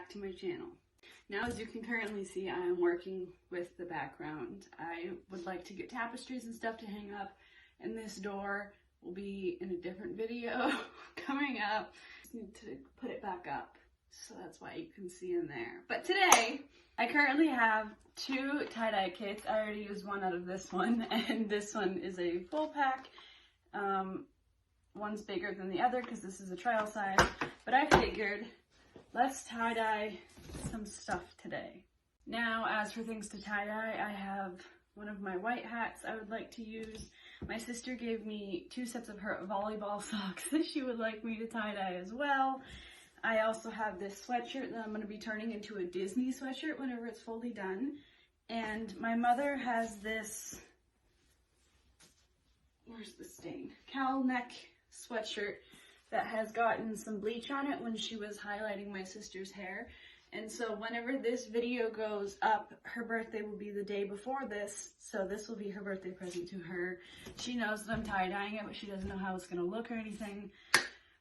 back to my channel. Now, as you can currently see, I am working with the background. I would like to get tapestries and stuff to hang up, and this door will be in a different video coming up. Just need to put it back up, so that's why you can see in there. But today, I currently have 2 tie-dye kits. I already used one out of this one, and this one is a full pack. One's bigger than the other because this is a trial size, but I figured let's tie-dye some stuff today. Now, as for things to tie-dye, I have one of my white hats I would like to use. My sister gave me 2 sets of her volleyball socks that she would like me to tie-dye as well. I also have this sweatshirt that I'm going to be turning into a Disney sweatshirt whenever it's fully done. And my mother has this, where's the stain? Cowl neck sweatshirt that has gotten some bleach on it when she was highlighting my sister's hair. And so whenever this video goes up, her birthday will be the day before this, so this will be her birthday present to her. She knows that I'm tie-dyeing it, but she doesn't know how it's going to look or anything.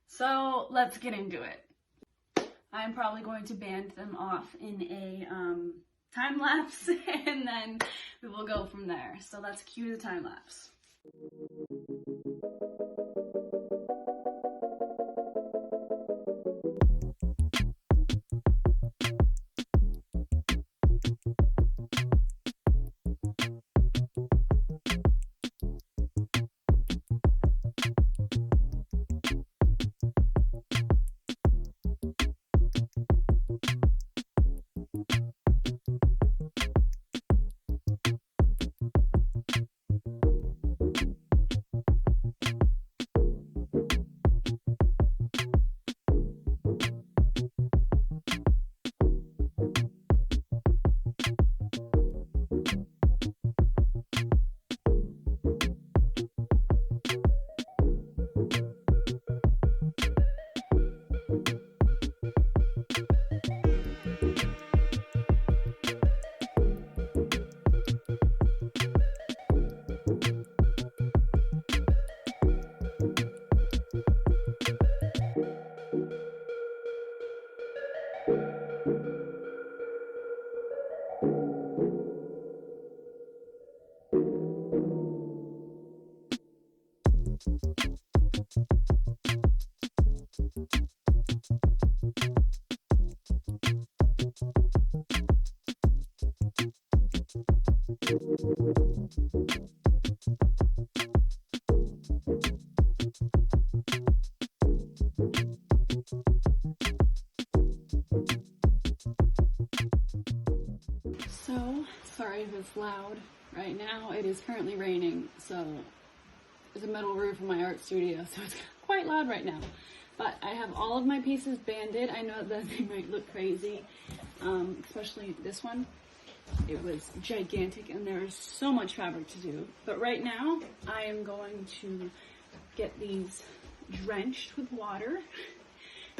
So let's get into it. I'm probably going to band them off in a time lapse, and then we will go from there. So let's cue the time lapse. So, sorry if it's loud right now. It is currently raining, so there's a metal roof in my art studio, so it's quite loud right now. But I have all of my pieces banded. I know that they might look crazy, especially this one. It was gigantic and there's so much fabric to do. But right now, I am going to get these drenched with water,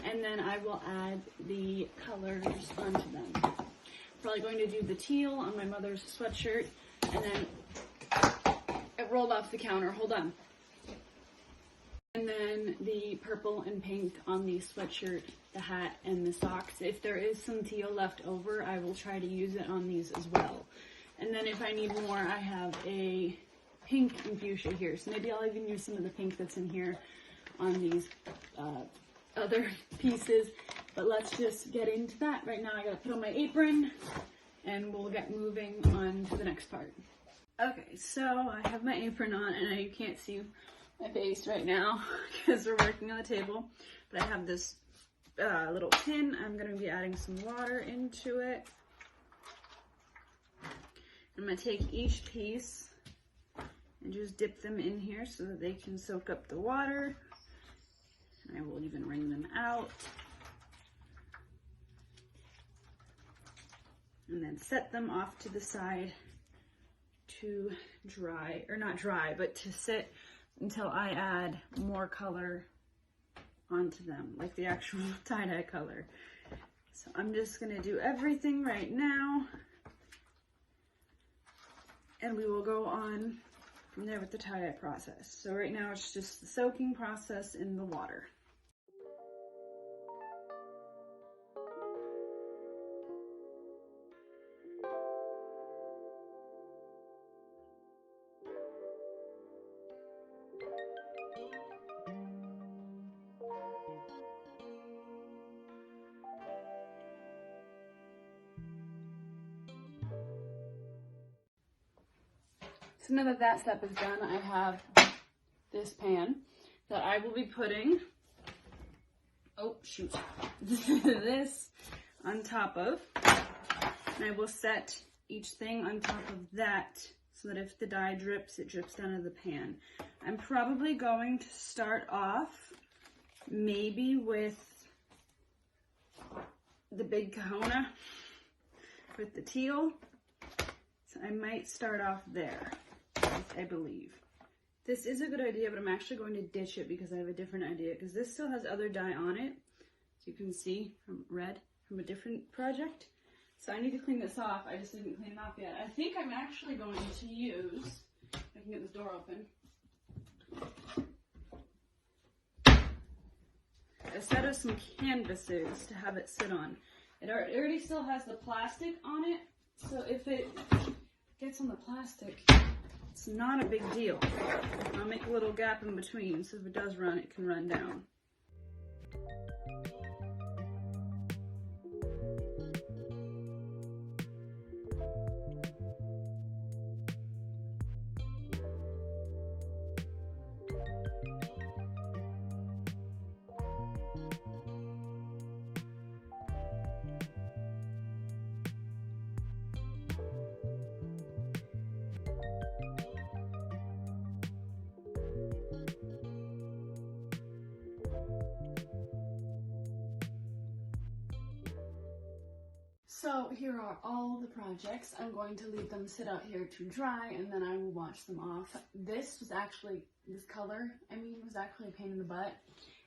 and then I will add the colors onto them. Probably going to do the teal on my mother's sweatshirt, and then it rolled off the counter, hold on. And then the purple and pink on the sweatshirt, the hat, and the socks. If there is some teal left over, I will try to use it on these as well. And then if I need more, I have a pink and fuchsia here. So maybe I'll even use some of the pink that's in here on these other pieces. But let's just get into that. Right now I gotta put on my apron and we'll get moving on to the next part. Okay, so I have my apron on, and you can't see my face right now because we're working on the table. But I have this little tin. I'm gonna be adding some water into it. I'm gonna take each piece and just dip them in here so that they can soak up the water. And I will even wring them out. And then set them off to the side to dry, or not dry, but to sit until I add more color onto them, like the actual tie-dye color. So I'm just gonna do everything right now, and we will go on from there with the tie-dye process. So right now it's just the soaking process in the water. So now that that step is done, I have this pan that I will be putting, oh shoot, this on top of. And I will set each thing on top of that so that if the dye drips, it drips down into the pan. I'm probably going to start off maybe with the big kahuna with the teal. So I might start off there, I believe. This is a good idea, but I'm actually going to ditch it because I have a different idea, because this still has other dye on it, as you can see from red from a different project. So I need to clean this off. I just didn't clean it off yet. I think I'm actually going to use, if I can get this door open, a set of some canvases to have it sit on. It already still has the plastic on it, so if it gets on the plastic, it's not a big deal. I'll make a little gap in between, so if it does run, it can run down. So here are all the projects. I'm going to leave them sit out here to dry, and then I will wash them off. This color, was actually a pain in the butt.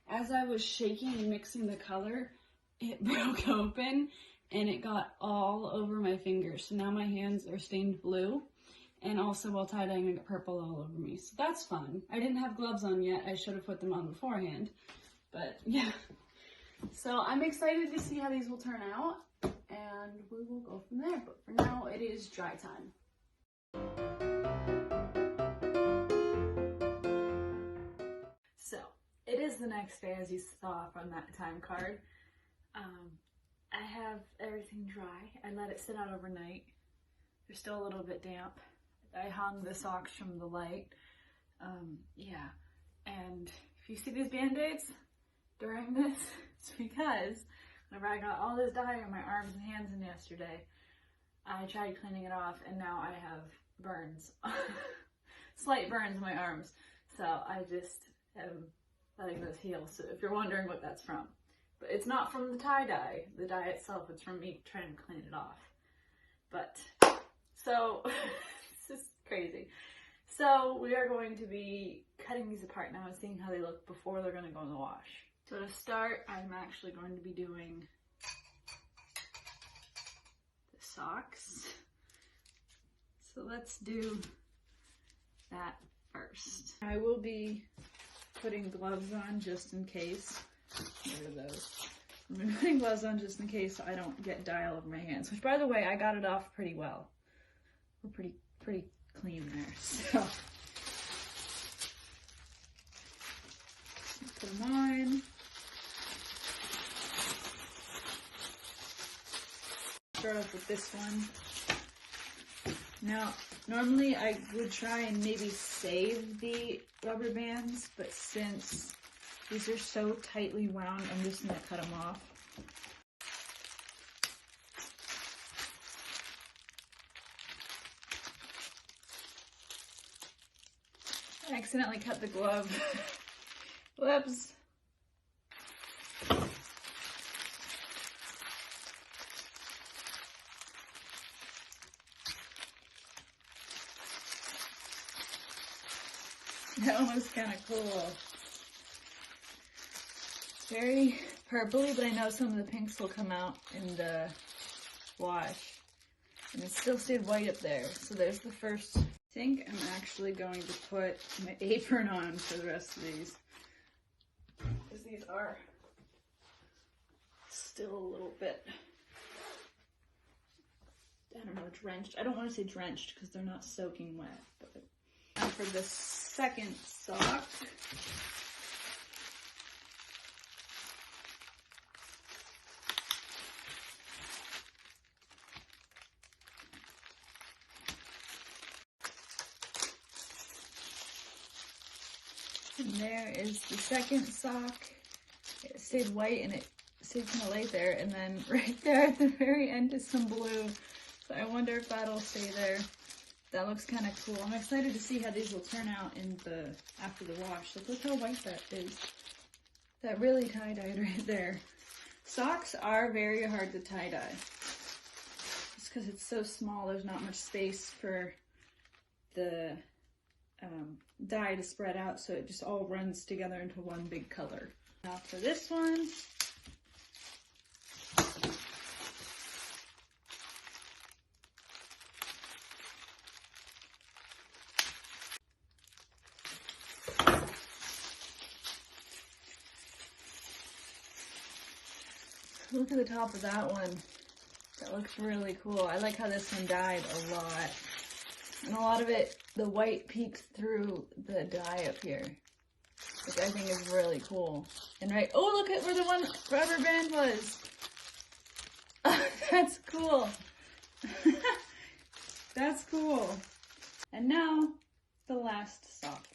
As I was shaking and mixing the color, it broke open and it got all over my fingers. So now my hands are stained blue, and also while tie-dyeing I got purple all over me. So that's fun. I didn't have gloves on yet. I should have put them on beforehand, but yeah. So I'm excited to see how these will turn out, and we will go from there. But for now, it is dry time. So it is the next day, as you saw from that time card. I have everything dry. I let it sit out overnight. They're still a little bit damp. I hung the socks from the light. Yeah, and if you see these band-aids during this, it's because whenever I got all this dye on my arms and hands in yesterday, I tried cleaning it off, and now I have burns. Slight burns in my arms. So I just am letting those heal. So if you're wondering what that's from. But it's not from the tie-dye, the dye itself. It's from me trying to clean it off. But, so, this is crazy. So we are going to be cutting these apart now and seeing how they look before they're going to go in the wash. So to start, I'm actually going to be doing the socks. So let's do that first. I will be putting gloves on just in case. What are those? I'm putting gloves on just in case I don't get dye all over my hands. Which, by the way, I got it off pretty well. We're pretty clean there. So put them on. Start off with this one. Now, normally I would try and maybe save the rubber bands, but since these are so tightly wound, I'm just going to cut them off. I accidentally cut the glove. Whoops. That one was kind of cool. Very purpley, but I know some of the pinks will come out in the wash. And it still stayed white up there. So there's the first. I think I'm actually going to put my apron on for the rest of these. Because these are still a little bit, I don't know, drenched. I don't want to say drenched because they're not soaking wet. But now for the second sock. And there is the second sock. It stayed white and it stayed kind of light there. And then right there at the very end is some blue. So I wonder if that'll stay there. That looks kind of cool. I'm excited to see how these will turn out after the wash. Like, look how white that is. That really tie-dyed right there. Socks are very hard to tie-dye. Just because it's so small, there's not much space for the dye to spread out, so it just all runs together into one big color. Now for this one, look at the top of that one. That looks really cool. I like how this one dyed a lot. And a lot of it, the white peeks through the dye up here, which I think is really cool. And right, oh, look at where the one rubber band was. That's cool. That's cool. And now, the last sock.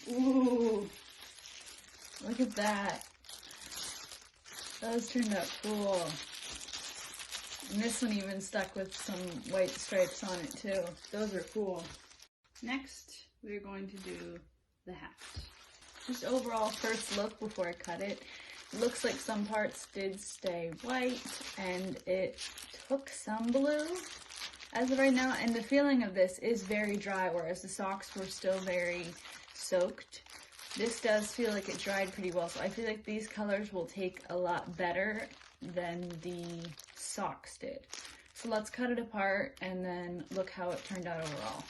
Ooh, look at that. Those turned out cool. And this one even stuck with some white stripes on it too. Those are cool. Next, we're going to do the hat. Just overall first look before I cut it. It looks like some parts did stay white and it took some blue as of right now. And the feeling of this is very dry, whereas the socks were still very soaked. This does feel like it dried pretty well, so I feel like these colors will take a lot better than the socks did. So let's cut it apart and then look how it turned out overall.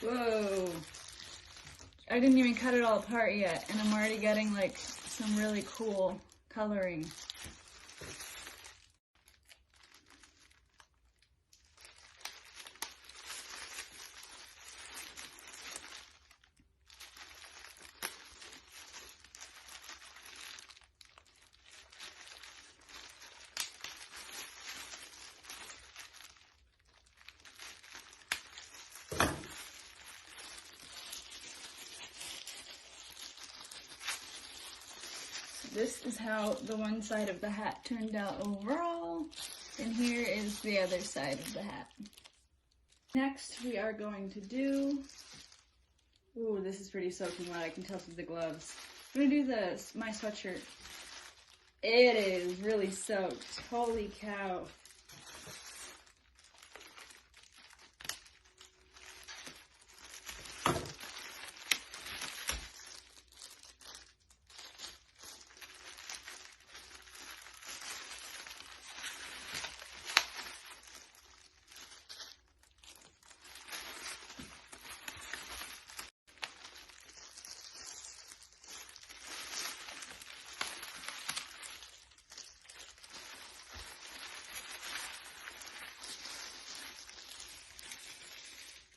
Whoa, I didn't even cut it all apart yet, and I'm already getting like some really cool coloring. This is how the one side of the hat turned out overall, and here is the other side of the hat. Next, we are going to do, ooh, this is pretty soaking wet, I can tell through the gloves. I'm gonna do my sweatshirt. It is really soaked, holy cow.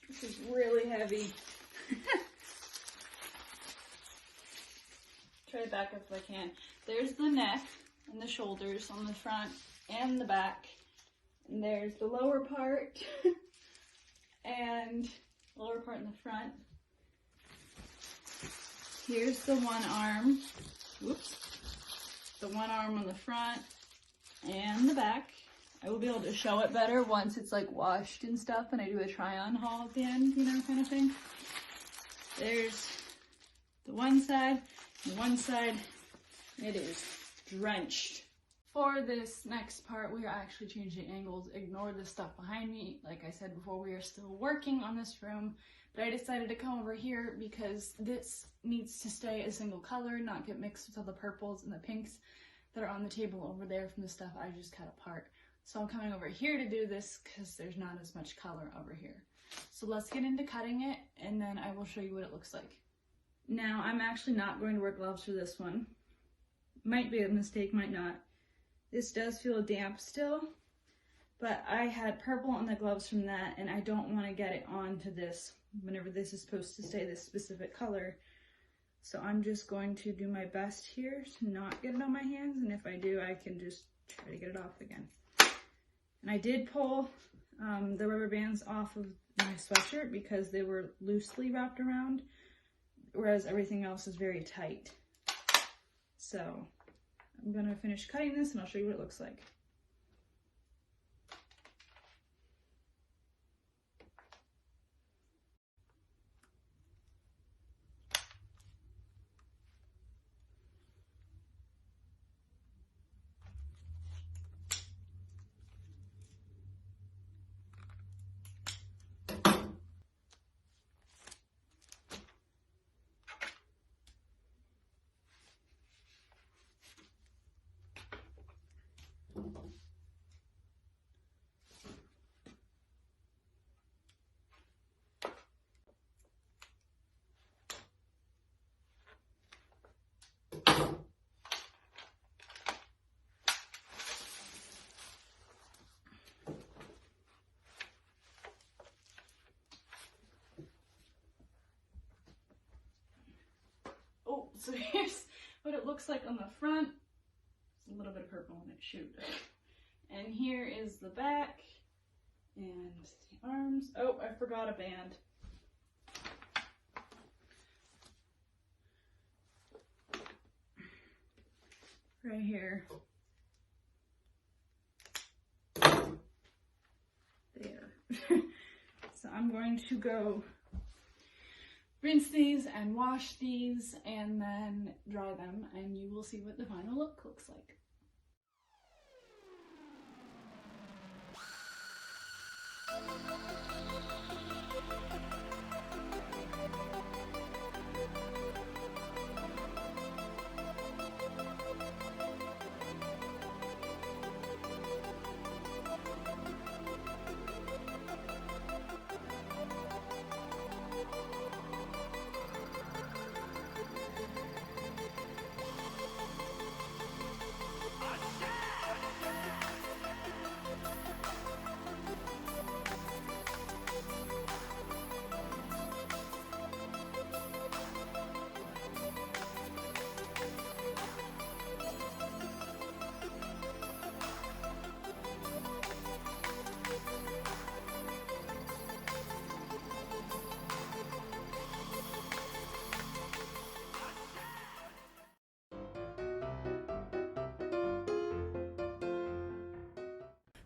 This is really heavy. Try to back up if I can. There's the neck and the shoulders on the front and the back. And there's the lower part and lower part in the front. Here's the one arm. Whoops. The one arm on the front and the back. I will be able to show it better once it's like washed and stuff and I do a try-on haul at the end, you know, kind of thing. There's the one side, it is drenched. For this next part, we are actually changing angles. Ignore the stuff behind me. Like I said before, we are still working on this room, but I decided to come over here because this needs to stay a single color, not get mixed with all the purples and the pinks that are on the table over there from the stuff I just cut apart. So I'm coming over here to do this because there's not as much color over here. So let's get into cutting it, and then I will show you what it looks like. Now, I'm actually not going to wear gloves for this one. Might be a mistake, might not. This does feel damp still, but I had purple on the gloves from that, and I don't want to get it onto this whenever this is supposed to stay this specific color. So I'm just going to do my best here to not get it on my hands, and if I do, I can just try to get it off again. And I did pull the rubber bands off of my sweatshirt because they were loosely wrapped around, whereas everything else is very tight. So I'm gonna finish cutting this and I'll show you what it looks like. Oh, so here's what it looks like on the front. It's a little bit of purple in it, shoot. And here is the back and the arms. Oh, I forgot a band. Right here. There. So I'm going to go rinse these and wash these and then dry them, and you will see what the final look looks like.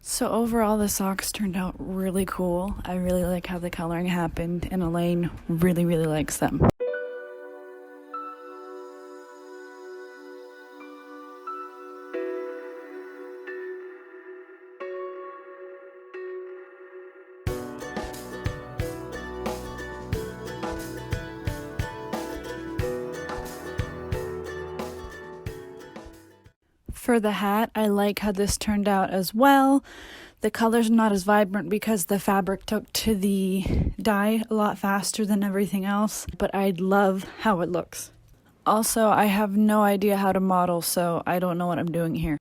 So overall, the socks turned out really cool. I really like how the coloring happened, and Elaine really, really likes them. For the hat, I like how this turned out as well. The color's not as vibrant because the fabric took to the dye a lot faster than everything else, but I love how it looks. Also, I have no idea how to model, so I don't know what I'm doing here.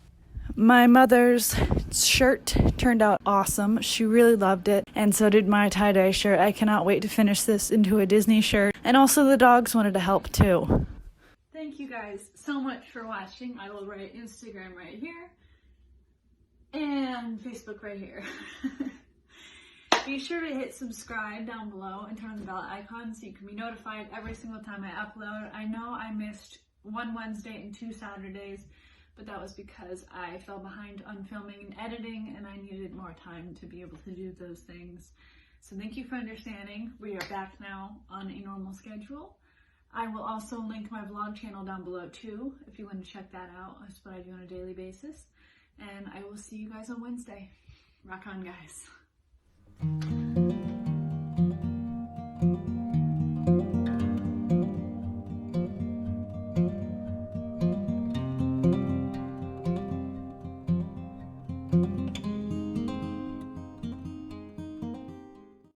My mother's shirt turned out awesome. She really loved it, and so did my tie-dye shirt. I cannot wait to finish this into a Disney shirt, and also the dogs wanted to help too. Thank you guys so much for watching. I will write Instagram right here and Facebook right here. Be sure to hit subscribe down below and turn on the bell icon so you can be notified every single time I upload. I know I missed one Wednesday and 2 Saturdays, but that was because I fell behind on filming and editing and I needed more time to be able to do those things. So thank you for understanding. We are back now on a normal schedule. I will also link my vlog channel down below too, if you want to check that out. That's what I do on a daily basis. and I will see you guys on Wednesday. Rock on, guys.